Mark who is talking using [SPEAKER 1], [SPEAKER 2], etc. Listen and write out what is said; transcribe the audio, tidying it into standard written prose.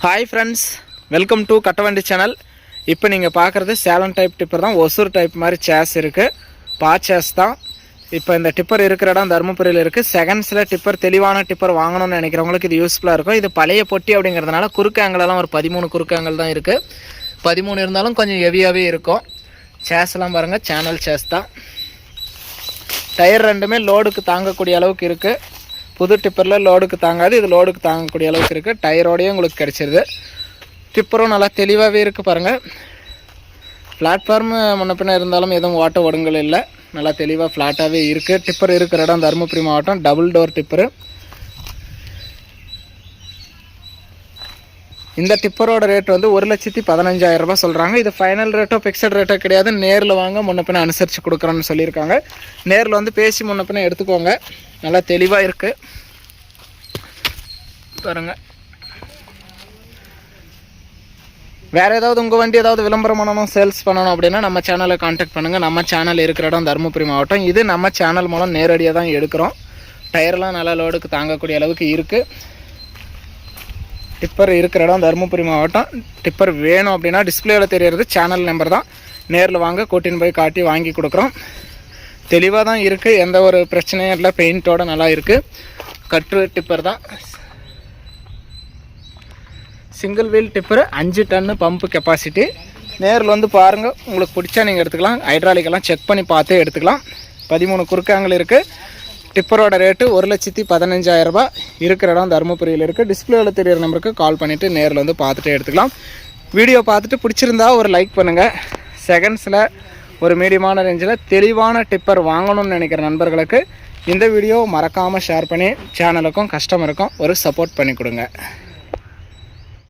[SPEAKER 1] Hi friends, welcome to Kattavandi channel. இப்போ நீங்கள் பார்க்குறது சேலம் டைப் டிப்பர் தான். ஒசூர் டைப் மாதிரி சேஸ் இருக்குது, சேஸ் தான். இப்போ இந்த டிப்பர் இருக்கிற இடம் தருமபுரியில் இருக்குது. செகண்ட்ஸில் டிப்பர் தெளிவான டிப்பர் வாங்கணும்னு நினைக்கிறவங்களுக்கு இது யூஸ்ஃபுல்லாக இருக்கும். இது பழைய பொட்டி அப்படிங்கிறதுனால குறுக்கு ஆங்கிலெல்லாம் ஒரு 13 குறுக்கு ஆங்கிள் தான் இருக்குது. 13 இருந்தாலும் கொஞ்சம் ஹெவியாகவே இருக்கும். சேஸ்லாம் பாருங்கள், சேனல் சேஸ் தான். டயர் ரெண்டுமே லோடுக்கு தாங்கக்கூடிய அளவுக்கு இருக்குது. புது டிப்பரில் லோடுக்கு தாங்காது, இது லோடுக்கு தாங்கக்கூடிய அளவுக்கு இருக்குது. டயரோடையே உங்களுக்கு கிடச்சிருது. டிப்பரும் நல்லா தெளிவாகவே இருக்குது பாருங்கள். பிளாட்ஃபார்மு முன்ன பின்ன இருந்தாலும் எதுவும் ஓட்ட ஒடுங்கல் இல்லை, நல்லா தெளிவாக ஃப்ளாட்டாகவே இருக்குது. டிப்பர் இருக்கிற இடம் தருமபுரி மாவட்டம். Double door tipper. இந்த டிப்பரோட ரேட் வந்து 1,15,000 ரூபா சொல்கிறாங்க. இது ஃபைனல் ரேட்டோ ஃபிக்ஸட் ரேட்டோ கிடையாது. நேரில் வாங்க, முன்ன பின்ன அனுசரித்து கொடுக்குறோன்னு சொல்லியிருக்காங்க. நேரில் வந்து பேசி முன்ன பின்ன எடுத்துக்கோங்க. நல்லா தெளிவாக இருக்குது பாருங்கள். வேறு ஏதாவது உங்கள் வண்டி ஏதாவது விளம்பரம் பண்ணணும், சேல்ஸ் பண்ணணும் அப்படின்னா நம்ம சேனலை கான்டாக்ட் பண்ணுங்கள். நம்ம சேனல் இருக்கிற இடம் தருமபுரி மாவட்டம். இது நம்ம சேனல் மூலம் நேரடியாக தான் எடுக்கிறோம். டயர்லாம் நல்லா லோடுக்கு தாங்கக்கூடிய அளவுக்கு இருக்குது. டிப்பர் இருக்கிற இடம் தருமபுரி மாவட்டம். டிப்பர் வேணும் அப்படின்னா டிஸ்பிளேவில் தெரியறது சேனல் நம்பர் தான். நேரில் வாங்க, கூட்டின்னு போய் காட்டி வாங்கி கொடுக்குறோம். தெளிவாக தான் இருக்குது, எந்த ஒரு பிரச்சனையும் இல்லை. பெயிண்ட்டோடு நல்லா இருக்குது. கட்ரு டிப்பர் தான். சிங்கிள் வீல் டிப்பர், 5 டன்னு பம்பு கெப்பாசிட்டி. நேரில் வந்து பாருங்கள், உங்களுக்கு பிடிச்சா நீங்கள் எடுத்துக்கலாம். ஹைட்ராலிக்கெல்லாம் செக் பண்ணி பார்த்தே எடுத்துக்கலாம். 13 குறுக்காங்கள் இருக்குது. டிப்பரோட ரேட்டு 1,15,000 ரூபா. இருக்கிற இடம் தருமபுரியில் இருக்குது. டிஸ்பிளேவில் தெரியிற நம்பருக்கு கால் பண்ணிவிட்டு நேரில் வந்து பார்த்துட்டு எடுத்துக்கலாம். வீடியோ பார்த்துட்டு பிடிச்சிருந்தா ஒரு லைக் பண்ணுங்கள். செகண்ட்ஸில் ஒரு மீடியமான ரேஞ்சில் தெளிவான டிப்பர் வாங்கணும்னு நினைக்கிற நண்பர்களுக்கு இந்த வீடியோ மறக்காமல் ஷேர் பண்ணி சேனலுக்கும் கஸ்டமருக்கும் ஒரு சப்போர்ட் பண்ணி கொடுங்க.